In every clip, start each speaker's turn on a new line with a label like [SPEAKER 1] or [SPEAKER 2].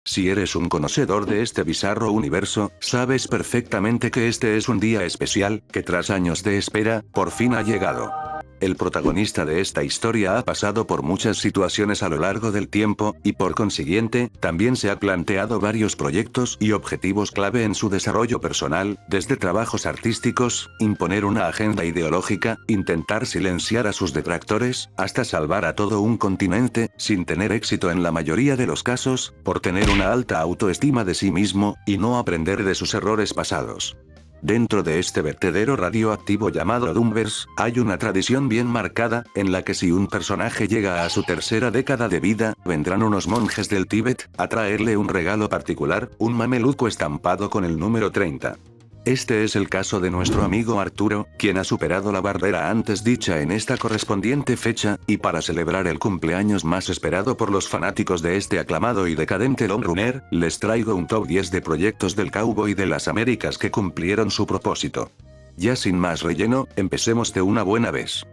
[SPEAKER 1] Si eres un conocedor de este bizarro universo, sabes perfectamente que este es un día especial, que tras años de espera, por fin ha llegado. El protagonista de esta historia ha pasado por muchas situaciones a lo largo del tiempo, y por consiguiente, también se ha planteado varios proyectos y objetivos clave en su desarrollo personal, desde trabajos artísticos, imponer una agenda ideológica, intentar silenciar a sus detractores, hasta salvar a todo un continente, sin tener éxito en la mayoría de los casos, por tener una alta autoestima de sí mismo, y no aprender de sus errores pasados. Dentro de este vertedero radioactivo llamado Doomverse, hay una tradición bien marcada, en la que si un personaje llega a su tercera década de vida, vendrán unos monjes del Tíbet, a traerle un regalo particular, un mameluco estampado con el número 30. Este es el caso de nuestro amigo Arturo, quien ha superado la barrera antes dicha en esta correspondiente fecha, y para celebrar el cumpleaños más esperado por los fanáticos de este aclamado y decadente long runner, les traigo un top 10 de proyectos del cowboy de las Américas que cumplieron su propósito. Ya sin más relleno, empecemos de una buena vez.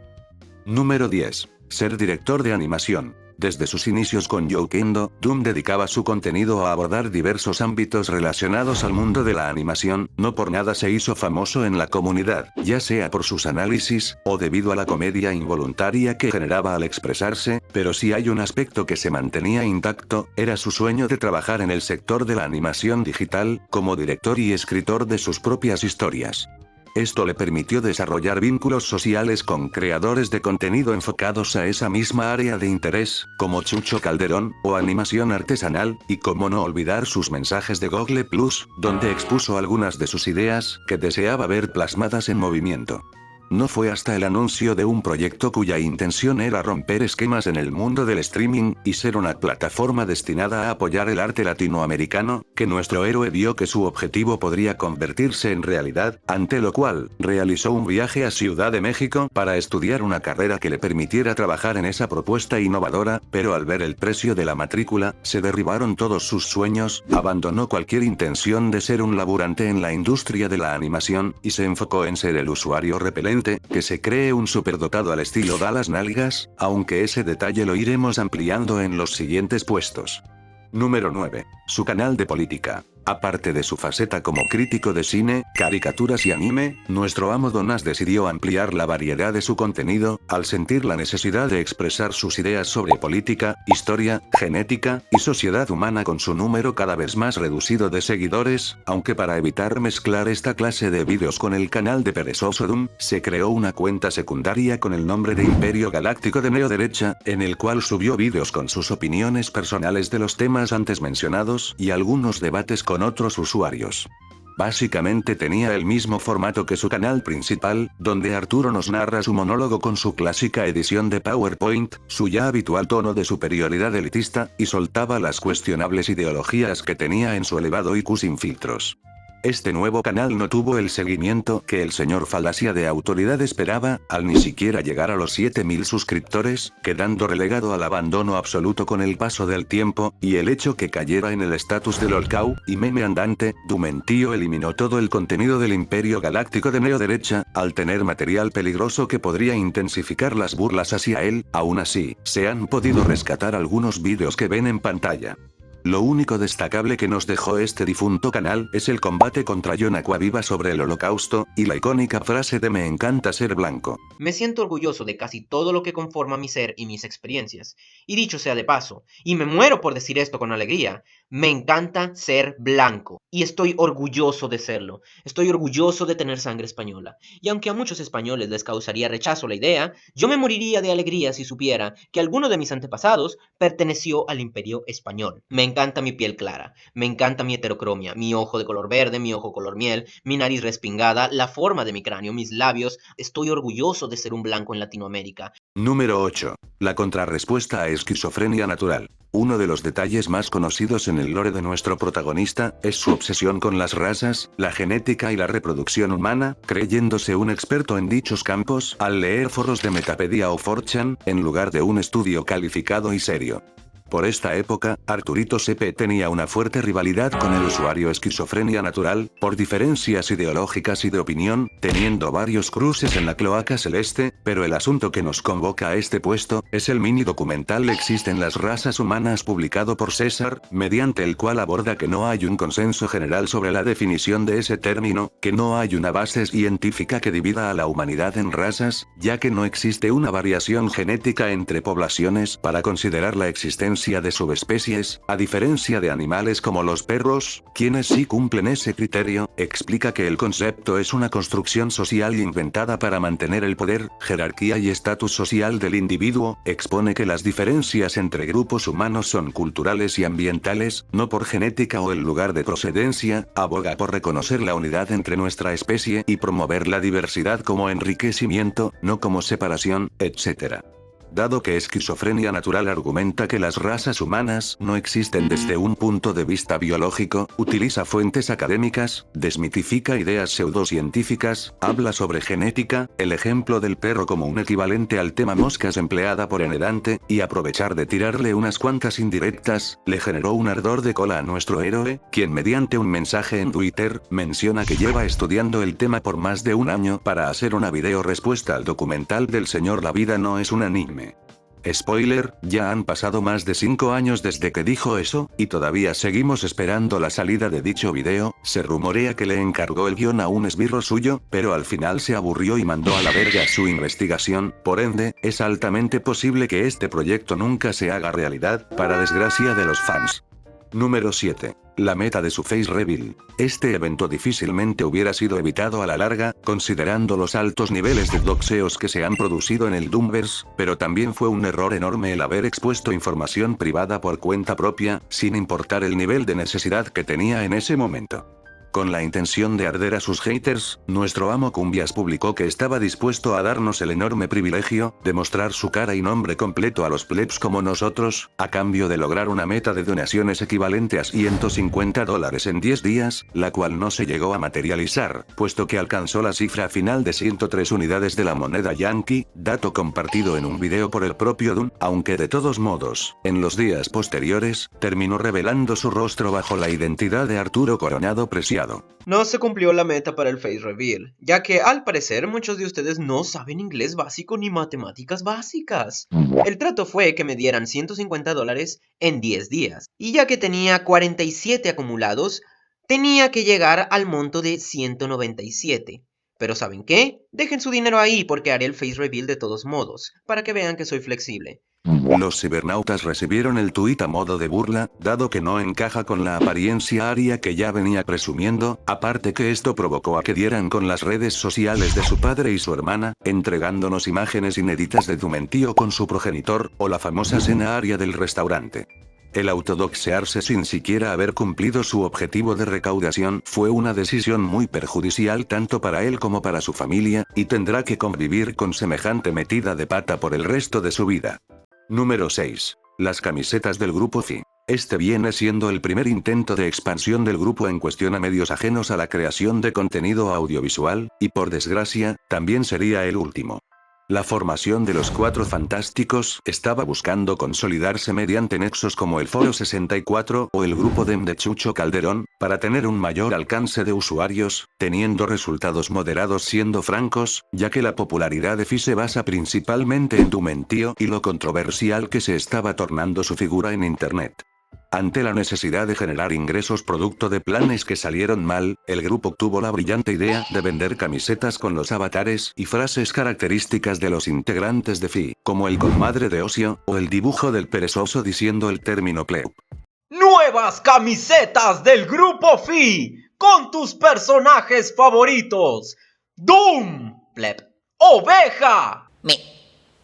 [SPEAKER 1] Número 10. Ser director de animación. Desde sus inicios con Joe Kendo, Doom dedicaba su contenido a abordar diversos ámbitos relacionados al mundo de la animación, no por nada se hizo famoso en la comunidad, ya sea por sus análisis, o debido a la comedia involuntaria que generaba al expresarse, pero si hay un aspecto que se mantenía intacto, era su sueño de trabajar en el sector de la animación digital, como director y escritor de sus propias historias. Esto le permitió desarrollar vínculos sociales con creadores de contenido enfocados a esa misma área de interés, como Chucho Calderón, o animación artesanal, y cómo no olvidar sus mensajes de Google Plus, donde expuso algunas de sus ideas, que deseaba ver plasmadas en movimiento. No fue hasta el anuncio de un proyecto cuya intención era romper esquemas en el mundo del streaming, y ser una plataforma destinada a apoyar el arte latinoamericano, que nuestro héroe vio que su objetivo podría convertirse en realidad, ante lo cual, realizó un viaje a Ciudad de México para estudiar una carrera que le permitiera trabajar en esa propuesta innovadora, pero al ver el precio de la matrícula, se derribaron todos sus sueños, abandonó cualquier intención de ser un laburante en la industria de la animación, y se enfocó en ser el usuario repelente, que se cree un superdotado al estilo Dallas Nalgas, aunque ese detalle lo iremos ampliando en los siguientes puestos. Número 9. Su canal de política. Aparte de su faceta como crítico de cine, caricaturas y anime, nuestro amo Donas decidió ampliar la variedad de su contenido, al sentir la necesidad de expresar sus ideas sobre política, historia, genética, y sociedad humana con su número cada vez más reducido de seguidores, aunque para evitar mezclar esta clase de vídeos con el canal de Perezoso Doom, se creó una cuenta secundaria con el nombre de Imperio Galáctico de Neoderecha, en el cual subió vídeos con sus opiniones personales de los temas antes mencionados, y algunos debates con otros usuarios. Básicamente tenía el mismo formato que su canal principal, donde Arturo nos narra su monólogo con su clásica edición de PowerPoint, su ya habitual tono de superioridad elitista, y soltaba las cuestionables ideologías que tenía en su elevado IQ sin filtros. Este nuevo canal no tuvo el seguimiento que el señor Falacia de Autoridad esperaba, al ni siquiera llegar a los 7000 suscriptores, quedando relegado al abandono absoluto con el paso del tiempo, y el hecho que cayera en el estatus de lolcow y meme andante. Dumentío eliminó todo el contenido del Imperio Galáctico de Neoderecha, al tener material peligroso que podría intensificar las burlas hacia él. Aún así, se han podido rescatar algunos vídeos que ven en pantalla. Lo único destacable que nos dejó este difunto canal es el combate contra John Aquaviva sobre el Holocausto, y la icónica frase de "me encanta ser blanco".
[SPEAKER 2] Me siento orgulloso de casi todo lo que conforma mi ser y mis experiencias. Y dicho sea de paso, y me muero por decir esto con alegría, me encanta ser blanco. Y estoy orgulloso de serlo. Estoy orgulloso de tener sangre española. Y aunque a muchos españoles les causaría rechazo la idea, yo me moriría de alegría si supiera que alguno de mis antepasados perteneció al Imperio Español. Me encanta mi piel clara, me encanta mi heterocromia, mi ojo de color verde, mi ojo color miel, mi nariz respingada, la forma de mi cráneo, mis labios. Estoy orgulloso de ser un blanco en Latinoamérica.
[SPEAKER 1] Número 8. La contrarrespuesta a esquizofrenia natural. Uno de los detalles más conocidos en el lore de nuestro protagonista, es su obsesión con las razas, la genética y la reproducción humana, creyéndose un experto en dichos campos, al leer foros de Metapedia o 4chan, en lugar de un estudio calificado y serio. Por esta época, Arturito CP tenía una fuerte rivalidad con el usuario Esquizofrenia Natural, por diferencias ideológicas y de opinión, teniendo varios cruces en la cloaca celeste, pero el asunto que nos convoca a este puesto, es el mini documental Existen las razas humanas publicado por César, mediante el cual aborda que no hay un consenso general sobre la definición de ese término, que no hay una base científica que divida a la humanidad en razas, ya que no existe una variación genética entre poblaciones para considerar la existencia de subespecies, a diferencia de animales como los perros, quienes sí cumplen ese criterio. Explica que el concepto es una construcción social inventada para mantener el poder, jerarquía y estatus social del individuo. Expone que las diferencias entre grupos humanos son culturales y ambientales, no por genética o el lugar de procedencia. Aboga por reconocer la unidad entre nuestra especie y promover la diversidad como enriquecimiento, no como separación, etc. Dado que Esquizofrenia Natural argumenta que las razas humanas no existen desde un punto de vista biológico, utiliza fuentes académicas, desmitifica ideas pseudocientíficas, habla sobre genética, el ejemplo del perro como un equivalente al tema moscas empleada por Enedante, y aprovechar de tirarle unas cuantas indirectas, le generó un ardor de cola a nuestro héroe, quien mediante un mensaje en Twitter, menciona que lleva estudiando el tema por más de un año para hacer una video respuesta al documental del señor La vida no es un anime. Spoiler, ya han pasado más de 5 años desde que dijo eso, y todavía seguimos esperando la salida de dicho video. Se rumorea que le encargó el guión a un esbirro suyo, pero al final se aburrió y mandó a la verga su investigación. Por ende, es altamente posible que este proyecto nunca se haga realidad, para desgracia de los fans. Número 7. La meta de su face reveal. Este evento difícilmente hubiera sido evitado a la larga, considerando los altos niveles de doxeos que se han producido en el Doomverse, pero también fue un error enorme el haber expuesto información privada por cuenta propia, sin importar el nivel de necesidad que tenía en ese momento. Con la intención de arder a sus haters, nuestro amo Cumbias publicó que estaba dispuesto a darnos el enorme privilegio de mostrar su cara y nombre completo a los plebs como nosotros, a cambio de lograr una meta de donaciones equivalente a $150 en 10 días, la cual no se llegó a materializar, puesto que alcanzó la cifra final de 103 unidades de la moneda yankee, dato compartido en un video por el propio Doom, aunque de todos modos, en los días posteriores, terminó revelando su rostro bajo la identidad de Arturo Coronado Preciado.
[SPEAKER 2] No se cumplió la meta para el face reveal, ya que al parecer muchos de ustedes no saben inglés básico ni matemáticas básicas. El trato fue que me dieran $150 en 10 días, y ya que tenía 47 acumulados, tenía que llegar al monto de 197. Pero ¿saben qué? Dejen su dinero ahí porque haré el face reveal de todos modos, para que vean que soy flexible.
[SPEAKER 1] Los cibernautas recibieron el tuit a modo de burla, dado que no encaja con la apariencia aria que ya venía presumiendo, aparte que esto provocó a que dieran con las redes sociales de su padre y su hermana, entregándonos imágenes inéditas de Dumentío con su progenitor, o la famosa cena aria del restaurante. El autodoxearse sin siquiera haber cumplido su objetivo de recaudación fue una decisión muy perjudicial tanto para él como para su familia, y tendrá que convivir con semejante metida de pata por el resto de su vida. Número 6. Las camisetas del grupo Fi. Este viene siendo el primer intento de expansión del grupo en cuestión a medios ajenos a la creación de contenido audiovisual, y por desgracia, también sería el último. La formación de los Cuatro Fantásticos estaba buscando consolidarse mediante nexos como el Foro 64 o el grupo DEM de Chucho Calderón, para tener un mayor alcance de usuarios, teniendo resultados moderados siendo francos, ya que la popularidad de Fi se basa principalmente en Dumentío y lo controversial que se estaba tornando su figura en internet. Ante la necesidad de generar ingresos producto de planes que salieron mal, el grupo tuvo la brillante idea de vender camisetas con los avatares y frases características de los integrantes de Fi, como el comadre de Ocio, o el dibujo del perezoso diciendo el término pleb.
[SPEAKER 2] ¡Nuevas camisetas del grupo Fi! ¡Con tus personajes favoritos! ¡Doom! Pleb. ¡Oveja!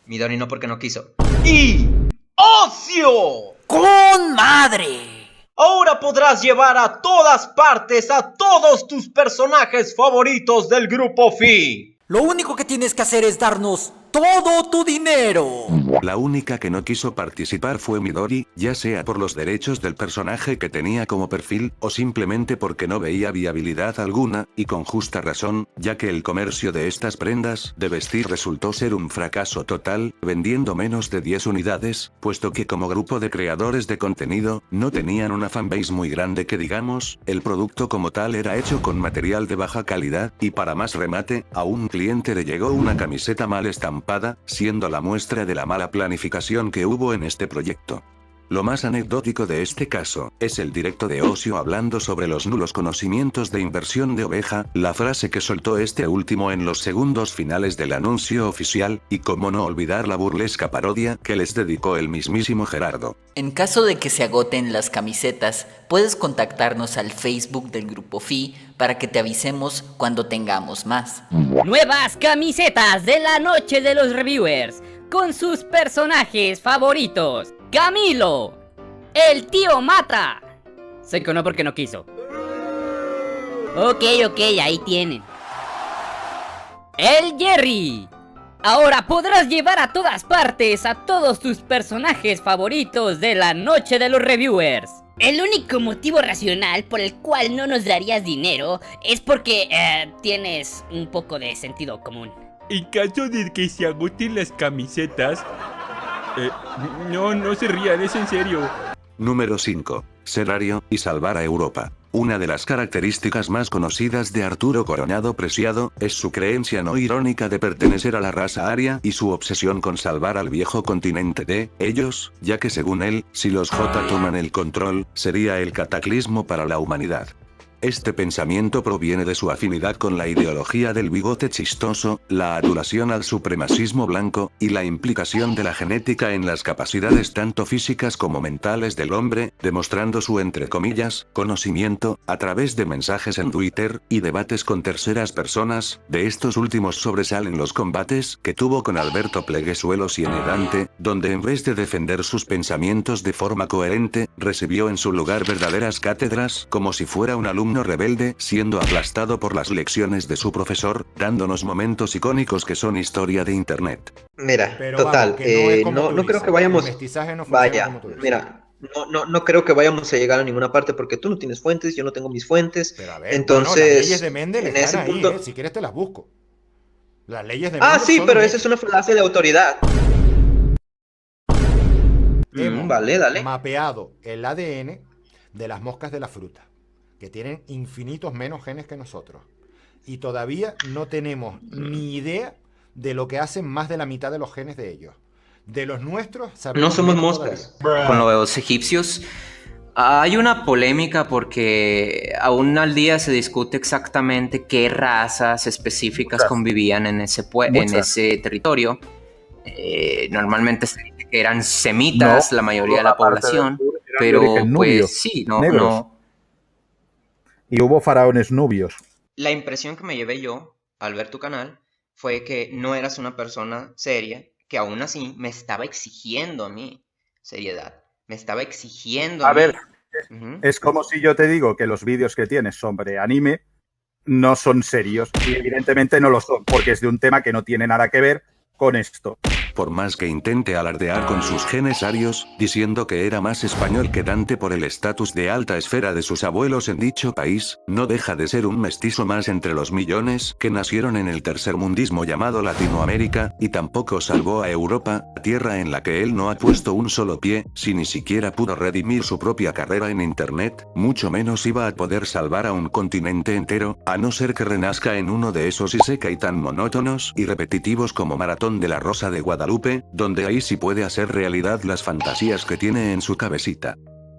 [SPEAKER 2] Midori no porque no quiso. ¡Y Ocio!
[SPEAKER 3] ¡Con madre!
[SPEAKER 2] Ahora podrás llevar a todas partes a todos tus personajes favoritos del grupo Fi.
[SPEAKER 3] Lo único que tienes que hacer es darnos todo tu dinero.
[SPEAKER 1] La única que no quiso participar fue Midori, ya sea por los derechos del personaje que tenía como perfil, o simplemente porque no veía viabilidad alguna, y con justa razón, ya que el comercio de estas prendas de vestir resultó ser un fracaso total, vendiendo menos de 10 unidades, puesto que como grupo de creadores de contenido, no tenían una fanbase muy grande que digamos, el producto como tal era hecho con material de baja calidad, y para más remate, a un cliente le llegó una camiseta mal estampada, siendo la muestra de la mala planificación que hubo en este proyecto. Lo más anecdótico de este caso, es el directo de Ocio hablando sobre los nulos conocimientos de inversión de Oveja, la frase que soltó este último en los segundos finales del anuncio oficial, y cómo no olvidar la burlesca parodia que les dedicó el mismísimo Gerardo.
[SPEAKER 3] En caso de que se agoten las camisetas, puedes contactarnos al Facebook del Grupo Fi para que te avisemos cuando tengamos más.
[SPEAKER 4] Nuevas camisetas de la noche de los reviewers, con sus personajes favoritos. Camilo, el tío Mata. Sé que no porque no quiso. Ok, ahí tienen. El Jerry. Ahora podrás llevar a todas partes a todos tus personajes favoritos de la noche de los reviewers.
[SPEAKER 5] El único motivo racional por el cual no nos darías dinero es porque tienes un poco de sentido común.
[SPEAKER 6] En caso de que se agoten las camisetas... no se rían, es en serio.
[SPEAKER 1] Número 5. Serario, y salvar a Europa. Una de las características más conocidas de Arturo Coronado Preciado, es su creencia no irónica de pertenecer a la raza aria y su obsesión con salvar al viejo continente de ellos, ya que según él, si los J toman el control, sería el cataclismo para la humanidad. Este pensamiento proviene de su afinidad con la ideología del bigote chistoso, la adulación al supremacismo blanco, y la implicación de la genética en las capacidades tanto físicas como mentales del hombre, demostrando su entre comillas, conocimiento, a través de mensajes en Twitter, y debates con terceras personas. De estos últimos sobresalen los combates que tuvo con Alberto Pleguezuelos y en Dante, donde en vez de defender sus pensamientos de forma coherente, recibió en su lugar verdaderas cátedras, como si fuera un alumno rebelde, siendo aplastado por las lecciones de su profesor, dándonos momentos icónicos que son historia de internet.
[SPEAKER 2] Mira,
[SPEAKER 7] Pero
[SPEAKER 2] total,
[SPEAKER 7] vamos, que
[SPEAKER 2] no creo que vayamos...
[SPEAKER 7] El mestizaje no funciona
[SPEAKER 2] Vaya,
[SPEAKER 7] como tú dices.
[SPEAKER 2] mira, no creo que vayamos a llegar a ninguna parte porque tú no tienes fuentes, yo no tengo mis fuentes.
[SPEAKER 7] Pero a ver,
[SPEAKER 2] entonces,
[SPEAKER 7] bueno, las leyes de Mendel
[SPEAKER 2] en
[SPEAKER 7] están
[SPEAKER 2] ese
[SPEAKER 7] ahí,
[SPEAKER 2] punto...
[SPEAKER 7] si quieres te las busco. Las leyes de
[SPEAKER 2] Ah,
[SPEAKER 7] Mendel
[SPEAKER 2] sí,
[SPEAKER 7] son
[SPEAKER 2] pero
[SPEAKER 7] las
[SPEAKER 2] esa es una falacia de autoridad.
[SPEAKER 7] Hemos
[SPEAKER 2] Vale, dale.
[SPEAKER 7] mapeado el ADN de las moscas de la fruta, que tienen infinitos menos genes que nosotros. Y todavía no tenemos ni idea de lo que hacen más de la mitad de los genes de ellos. De los nuestros sabemos
[SPEAKER 2] No somos
[SPEAKER 7] menos
[SPEAKER 2] moscas.
[SPEAKER 7] todavía.
[SPEAKER 8] Con los egipcios hay una polémica porque aún al día se discute exactamente qué razas específicas convivían en ese territorio. Normalmente se dice que eran semitas la mayoría de la población, pero pues sí, no.
[SPEAKER 9] Y hubo faraones nubios.
[SPEAKER 2] La impresión que me llevé yo al ver tu canal fue que no eras una persona seria, que aún así me estaba exigiendo a mí seriedad. Me estaba exigiendo a mí.
[SPEAKER 9] ver, es como si yo te digo que los vídeos que tienes sobre anime no son serios. Y evidentemente no lo son, porque es de un tema que no tiene nada que ver con esto.
[SPEAKER 1] Por más que intente alardear con sus genes arios, diciendo que era más español que Dante por el estatus de alta esfera de sus abuelos en dicho país, no deja de ser un mestizo más entre los millones que nacieron en el tercermundismo llamado Latinoamérica, y tampoco salvó a Europa, tierra en la que él no ha puesto un solo pie. Si ni siquiera pudo redimir su propia carrera en internet, mucho menos iba a poder salvar a un continente entero, a no ser que renazca en uno de esos isekai tan monótonos y repetitivos como Maratón de la Rosa de Guadalupe, donde ahí sí puede hacer realidad las fantasías que tiene en su cabecita.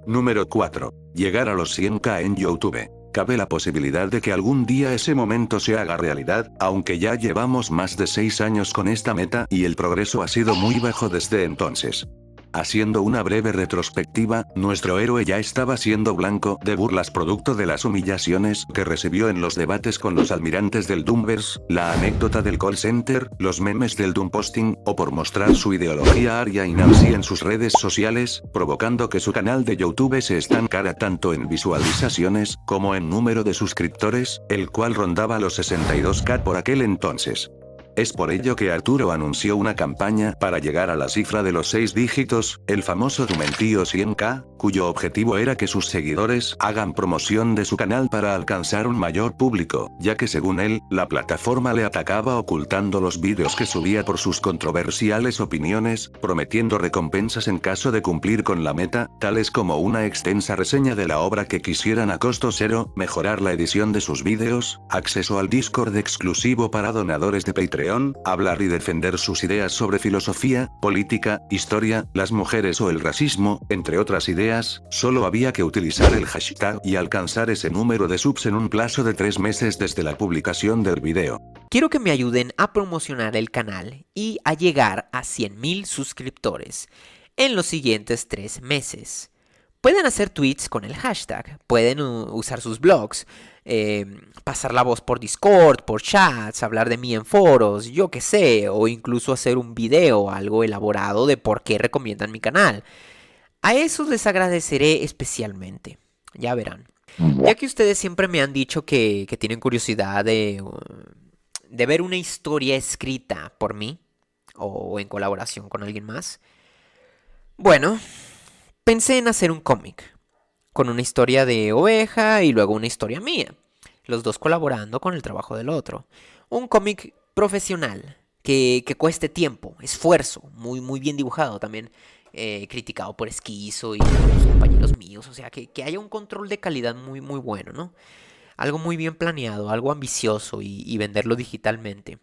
[SPEAKER 1] Número 4. Llegar a los 100k en YouTube. Cabe la posibilidad de que algún día ese momento se haga realidad, aunque ya llevamos más de 6 años con esta meta y el progreso ha sido muy bajo desde entonces. Haciendo una breve retrospectiva, nuestro héroe ya estaba siendo blanco de burlas producto de las humillaciones que recibió en los debates con los almirantes del Doomverse, la anécdota del call center, los memes del Doomposting, o por mostrar su ideología aria y nazi en sus redes sociales, provocando que su canal de YouTube se estancara tanto en visualizaciones como en número de suscriptores, el cual rondaba los 62k por aquel entonces. Es por ello que Arturo anunció una campaña para llegar a la cifra de los 6 dígitos, el famoso Dumentío 100K, cuyo objetivo era que sus seguidores hagan promoción de su canal para alcanzar un mayor público, ya que según él, la plataforma le atacaba ocultando los vídeos que subía por sus controversiales opiniones, prometiendo recompensas en caso de cumplir con la meta, tales como una extensa reseña de la obra que quisieran a costo cero, mejorar la edición de sus vídeos, acceso al Discord exclusivo para donadores de Patreon, hablar y defender sus ideas sobre filosofía, política, historia, las mujeres o el racismo, entre otras ideas. Solo había que utilizar el hashtag y alcanzar ese número de subs en un plazo de 3 meses desde la publicación del video.
[SPEAKER 10] Quiero que me ayuden a promocionar el canal y a llegar a 100.000 suscriptores en los siguientes 3 meses. Pueden hacer tweets con el hashtag, pueden usar sus blogs, pasar la voz por Discord, por chats, hablar de mí en foros, yo qué sé, o incluso hacer un video algo elaborado de por qué recomiendan mi canal. A esos les agradeceré especialmente, ya verán. Ya que ustedes siempre me han dicho que tienen curiosidad de ver una historia escrita por mí, o en colaboración con alguien más, bueno, pensé en hacer un cómic, con una historia de Oveja y luego una historia mía, los dos colaborando con el trabajo del otro. Un cómic profesional, que cueste tiempo, esfuerzo, muy bien dibujado también, criticado por Esquizo y otros compañeros míos, o sea, que haya un control de calidad muy bueno, ¿no? Algo muy bien planeado, algo ambicioso y venderlo digitalmente.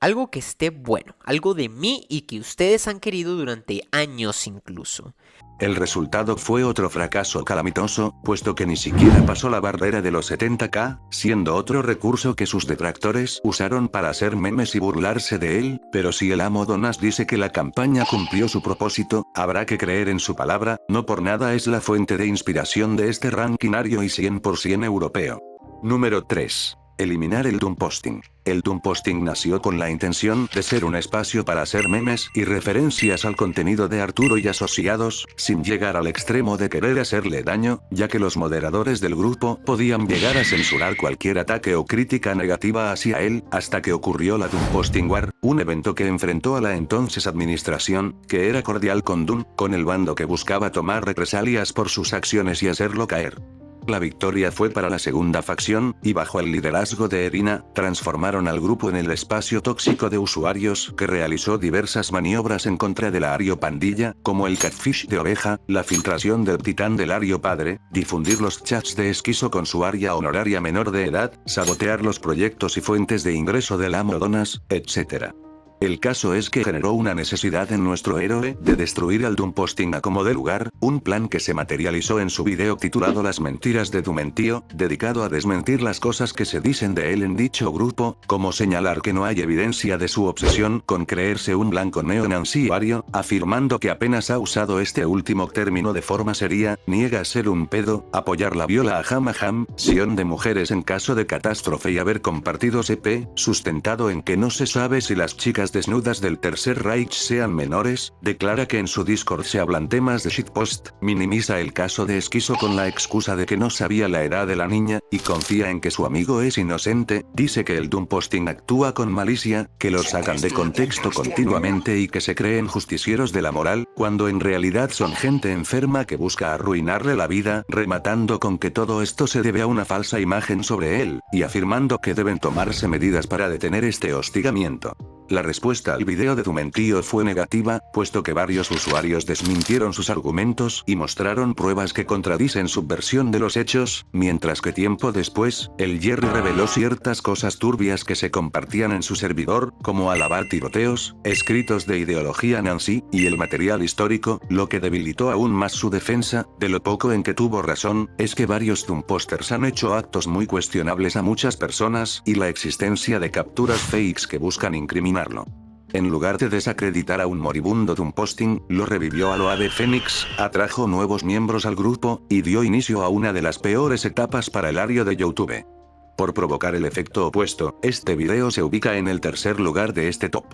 [SPEAKER 10] Algo que esté bueno, algo de mí y que ustedes han querido durante años incluso.
[SPEAKER 1] El resultado fue otro fracaso calamitoso, puesto que ni siquiera pasó la barrera de los 70K, siendo otro recurso que sus detractores usaron para hacer memes y burlarse de él, pero si el amo Donas dice que la campaña cumplió su propósito, habrá que creer en su palabra, no por nada es la fuente de inspiración de este rankinario y 100% europeo. Número 3. Eliminar el dumbposting. El dumbposting nació con la intención de ser un espacio para hacer memes y referencias al contenido de Arturo y asociados, sin llegar al extremo de querer hacerle daño, ya que los moderadores del grupo podían llegar a censurar cualquier ataque o crítica negativa hacia él, hasta que ocurrió la Dumbposting War, un evento que enfrentó a la entonces administración, que era cordial con Doom, con el bando que buscaba tomar represalias por sus acciones y hacerlo caer. La victoria fue para la segunda facción, y bajo el liderazgo de Erina, transformaron al grupo en el espacio tóxico de usuarios que realizó diversas maniobras en contra de la Ario Pandilla, como el catfish de Oveja, la filtración del titán del Ario Padre, difundir los chats de Esquizo con su aria honoraria menor de edad, sabotear los proyectos y fuentes de ingreso del amo Donas, etc. El caso es que generó una necesidad en nuestro héroe de destruir al dumbposting a como de lugar, un plan que se materializó en su video titulado Las mentiras de Dumentío, dedicado a desmentir las cosas que se dicen de él en dicho grupo, como señalar que no hay evidencia de su obsesión con creerse un blanco neonanciario, afirmando que apenas ha usado este último término de forma seria, niega ser un pedo, apoyar la viola a Hamaham, sion de mujeres en caso de catástrofe y haber compartido CP, sustentado en que no se sabe si las chicas desnudas del Tercer Reich sean menores, declara que en su Discord se hablan temas de shitpost, minimiza el caso de Esquizo con la excusa de que no sabía la edad de la niña, y confía en que su amigo es inocente, dice que el dumbposting actúa con malicia, que lo sacan de contexto continuamente y que se creen justicieros de la moral, cuando en realidad son gente enferma que busca arruinarle la vida, rematando con que todo esto se debe a una falsa imagen sobre él, y afirmando que deben tomarse medidas para detener este hostigamiento. La respuesta al video de Dumentío fue negativa, puesto que varios usuarios desmintieron sus argumentos y mostraron pruebas que contradicen su versión de los hechos, mientras que tiempo después, el Jerry reveló ciertas cosas turbias que se compartían en su servidor, como alabar tiroteos, escritos de ideología nazi, y el material histórico, lo que debilitó aún más su defensa. De lo poco en que tuvo razón, es que varios dumbposters han hecho actos muy cuestionables a muchas personas, y la existencia de capturas fakes que buscan incriminar. En lugar de desacreditar a un moribundo dumbposting, lo revivió a lo Ave Fénix, atrajo nuevos miembros al grupo, y dio inicio a una de las peores etapas para el Ario de YouTube. Por provocar el efecto opuesto, este video se ubica en el tercer lugar de este top.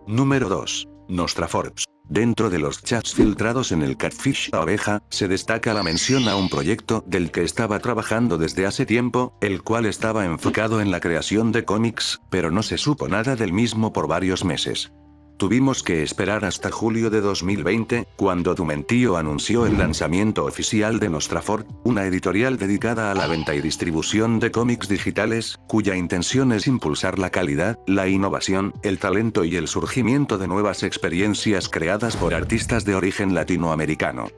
[SPEAKER 1] Número 2. Nostra Forbes. Dentro de los chats filtrados en el Catfish Oveja, se destaca la mención a un proyecto del que estaba trabajando desde hace tiempo, el cual estaba enfocado en la creación de cómics, pero no se supo nada del mismo por varios meses. Tuvimos que esperar hasta julio de 2020, cuando Dumentío anunció el lanzamiento oficial de Nostrafort, una editorial dedicada a la venta y distribución de cómics digitales, cuya intención es impulsar la calidad, la innovación, el talento y el surgimiento de nuevas experiencias creadas por artistas de origen latinoamericano.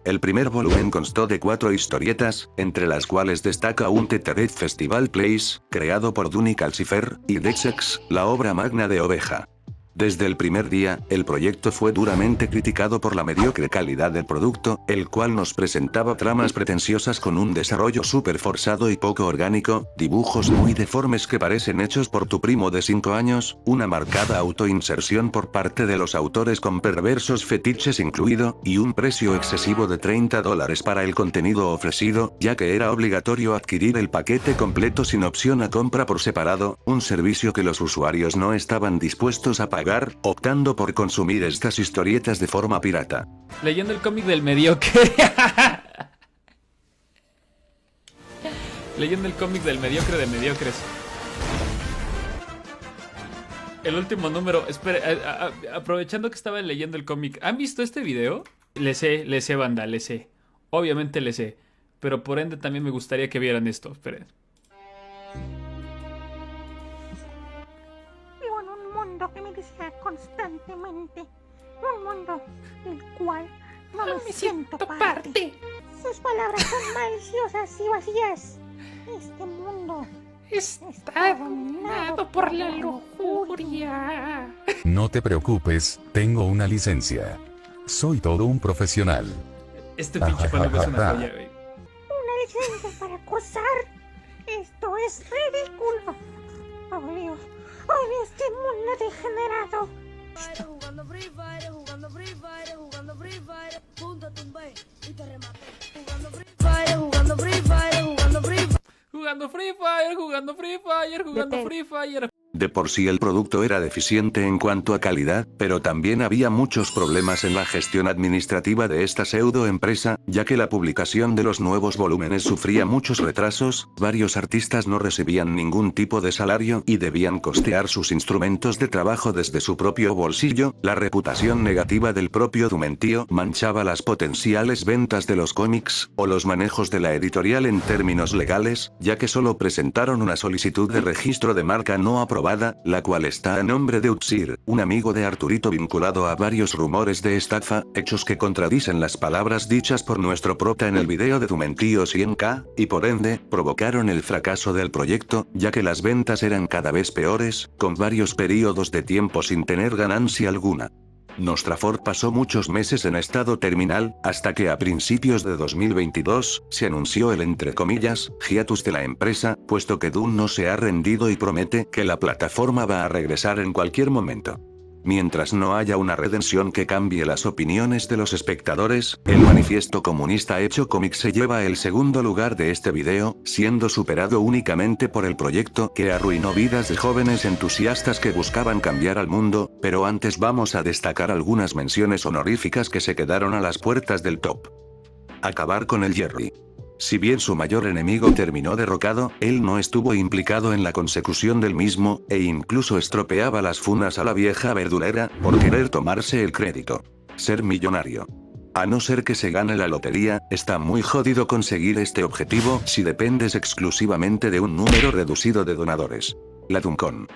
[SPEAKER 1] El primer volumen constó de 4 historietas, entre las cuales destaca un Tetered Festival Place, creado por Dunny Calcifer, y Dexex, la obra magna de Oveja. Desde el primer día, el proyecto fue duramente criticado por la mediocre calidad del producto, el cual nos presentaba tramas pretenciosas con un desarrollo súper forzado y poco orgánico, dibujos muy deformes que parecen hechos por tu primo de 5 años, una marcada autoinserción por parte de los autores con perversos fetiches incluido, y un precio excesivo de $30 para el contenido ofrecido, ya que era obligatorio adquirir el paquete completo sin opción a compra por separado, un servicio que los usuarios no estaban dispuestos a pagar, optando por consumir estas historietas de forma pirata.
[SPEAKER 11] Leyendo el cómic del mediocre. Leyendo el cómic del mediocre de mediocres. El último número. Espera, aprovechando que estaba leyendo el cómic. ¿Han visto este video? Le sé, banda, le sé. Obviamente le sé. Pero por ende también me gustaría que vieran esto. Esperen.
[SPEAKER 12] Que me desea constantemente, un mundo del cual no me siento parte. Sus palabras son maliciosas y vacías. Este mundo está dominado por la lujuria.
[SPEAKER 13] No te preocupes, tengo una licencia. Soy todo un profesional.
[SPEAKER 11] Este pinche palo es una joya, güey.
[SPEAKER 12] ¿Una licencia para acosar? Esto es ridículo. Oh Dios. ¡Odio este mundo degenerado! Jugando Free Fire, jugando Free Fire, jugando Free Fire, punto tumbé y te rematé. Jugando Free Fire, jugando Free Fire, jugando Free Fire.
[SPEAKER 11] Jugando Free Fire, jugando Free Fire, jugando Free Fire.
[SPEAKER 1] De por sí el producto era deficiente en cuanto a calidad, pero también había muchos problemas en la gestión administrativa de esta pseudo empresa, ya que la publicación de los nuevos volúmenes sufría muchos retrasos, varios artistas no recibían ningún tipo de salario y debían costear sus instrumentos de trabajo desde su propio bolsillo, la reputación negativa del propio Dumentío manchaba las potenciales ventas de los cómics, o los manejos de la editorial en términos legales, ya que solo presentaron una solicitud de registro de marca no aprobada, la cual está a nombre de Utsir, un amigo de Arturito vinculado a varios rumores de estafa, hechos que contradicen las palabras dichas por nuestro prota en el video de Dumentío 100K, y por ende, provocaron el fracaso del proyecto, ya que las ventas eran cada vez peores, con varios periodos de tiempo sin tener ganancia alguna. Nostrafort pasó muchos meses en estado terminal, hasta que a principios de 2022, se anunció el entre comillas, hiatus de la empresa, puesto que Dune no se ha rendido y promete que la plataforma va a regresar en cualquier momento. Mientras no haya una redención que cambie las opiniones de los espectadores, el manifiesto comunista hecho cómic se lleva el segundo lugar de este video, siendo superado únicamente por el proyecto que arruinó vidas de jóvenes entusiastas que buscaban cambiar al mundo, pero antes vamos a destacar algunas menciones honoríficas que se quedaron a las puertas del top. Acabar con el Jerry. Si bien su mayor enemigo terminó derrocado, él no estuvo implicado en la consecución del mismo, e incluso estropeaba las funas a la vieja verdulera, por querer tomarse el crédito. Ser millonario. A no ser que se gane la lotería, está muy jodido conseguir este objetivo si dependes exclusivamente de un número reducido de donadores. La Duncon.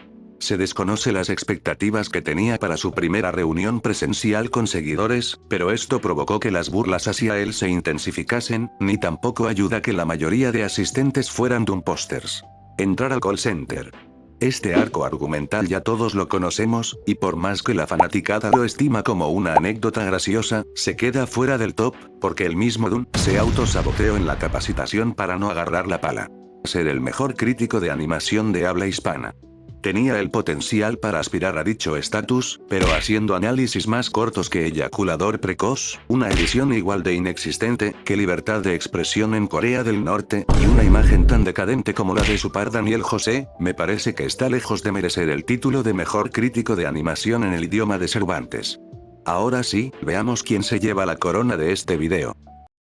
[SPEAKER 1] Se desconoce las expectativas que tenía para su primera reunión presencial con seguidores, pero esto provocó que las burlas hacia él se intensificasen, ni tampoco ayuda que la mayoría de asistentes fueran Dumposters. Entrar al call center. Este arco argumental ya todos lo conocemos, y por más que la fanaticada lo estima como una anécdota graciosa, se queda fuera del top, porque el mismo Dune se autosaboteó en la capacitación para no agarrar la pala. Ser el mejor crítico de animación de habla hispana. Tenía el potencial para aspirar a dicho estatus, pero haciendo análisis más cortos que Eyaculador Precoz, una edición igual de inexistente que Libertad de Expresión en Corea del Norte, y una imagen tan decadente como la de su par Daniel José, me parece que está lejos de merecer el título de mejor crítico de animación en el idioma de Cervantes. Ahora sí, veamos quién se lleva la corona de este video.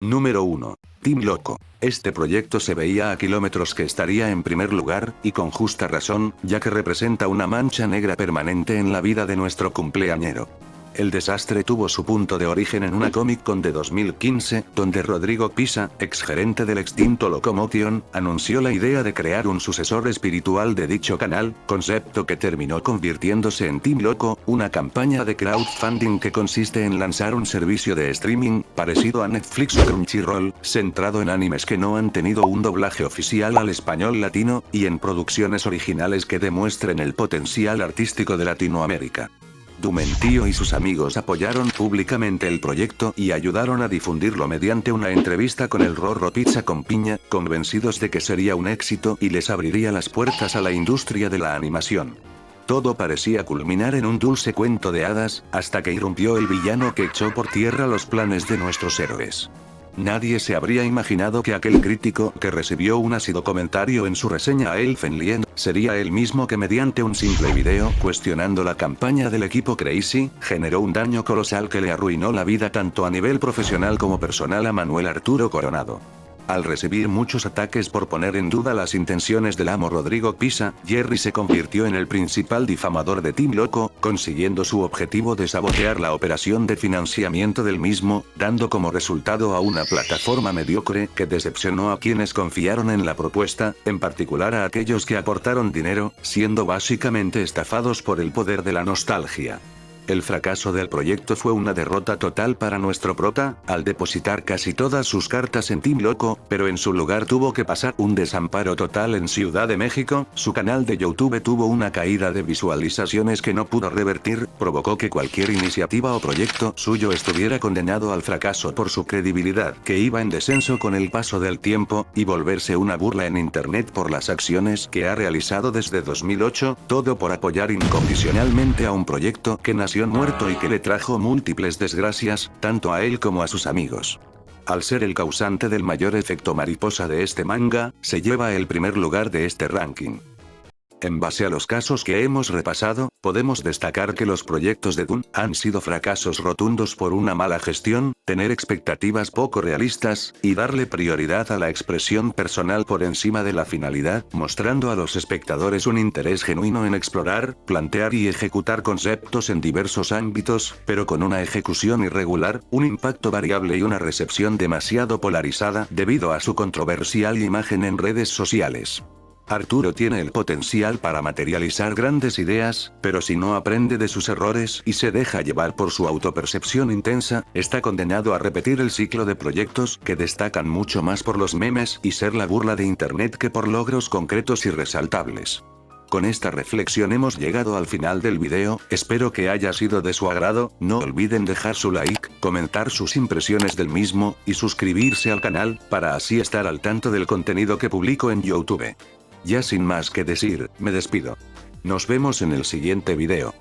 [SPEAKER 1] Número 1. Team Loco. Este proyecto se veía a kilómetros que estaría en primer lugar, y con justa razón, ya que representa una mancha negra permanente en la vida de nuestro cumpleañero. El desastre tuvo su punto de origen en una Comic Con de 2015, donde Rodrigo Pisa, ex gerente del extinto Locomotion, anunció la idea de crear un sucesor espiritual de dicho canal, concepto que terminó convirtiéndose en Team Loco, una campaña de crowdfunding que consiste en lanzar un servicio de streaming, parecido a Netflix o Crunchyroll, centrado en animes que no han tenido un doblaje oficial al español latino, y en producciones originales que demuestren el potencial artístico de Latinoamérica. Dumentío y sus amigos apoyaron públicamente el proyecto y ayudaron a difundirlo mediante una entrevista con el Rorro Pizza con Piña, convencidos de que sería un éxito y les abriría las puertas a la industria de la animación. Todo parecía culminar en un dulce cuento de hadas, hasta que irrumpió el villano que echó por tierra los planes de nuestros héroes. Nadie se habría imaginado que aquel crítico que recibió un ácido comentario en su reseña a Elfen Lied, sería el mismo que mediante un simple video cuestionando la campaña del equipo Crazy, generó un daño colosal que le arruinó la vida tanto a nivel profesional como personal a Manuel Arturo Coronado. Al recibir muchos ataques por poner en duda las intenciones del amo Rodrigo Pisa, Jerry se convirtió en el principal difamador de Team Loco, consiguiendo su objetivo de sabotear la operación de financiamiento del mismo, dando como resultado a una plataforma mediocre que decepcionó a quienes confiaron en la propuesta, en particular a aquellos que aportaron dinero, siendo básicamente estafados por el poder de la nostalgia. El fracaso del proyecto fue una derrota total para nuestro prota, al depositar casi todas sus cartas en Team Loco, pero en su lugar tuvo que pasar un desamparo total en Ciudad de México. Su canal de YouTube tuvo una caída de visualizaciones que no pudo revertir, provocó que cualquier iniciativa o proyecto suyo estuviera condenado al fracaso por su credibilidad, que iba en descenso con el paso del tiempo, y volverse una burla en internet por las acciones que ha realizado desde 2008, todo por apoyar incondicionalmente a un proyecto que nació muerto y que le trajo múltiples desgracias, tanto a él como a sus amigos. Al ser el causante del mayor efecto mariposa de este manga, se lleva el primer lugar de este ranking. En base a los casos que hemos repasado, podemos destacar que los proyectos de Dune han sido fracasos rotundos por una mala gestión, tener expectativas poco realistas, y darle prioridad a la expresión personal por encima de la finalidad, mostrando a los espectadores un interés genuino en explorar, plantear y ejecutar conceptos en diversos ámbitos, pero con una ejecución irregular, un impacto variable y una recepción demasiado polarizada debido a su controversial imagen en redes sociales. Arturo tiene el potencial para materializar grandes ideas, pero si no aprende de sus errores y se deja llevar por su autopercepción intensa, está condenado a repetir el ciclo de proyectos que destacan mucho más por los memes y ser la burla de internet que por logros concretos y resaltables. Con esta reflexión hemos llegado al final del video, espero que haya sido de su agrado, no olviden dejar su like, comentar sus impresiones del mismo, y suscribirse al canal, para así estar al tanto del contenido que publico en YouTube. Ya sin más que decir, me despido. Nos vemos en el siguiente video.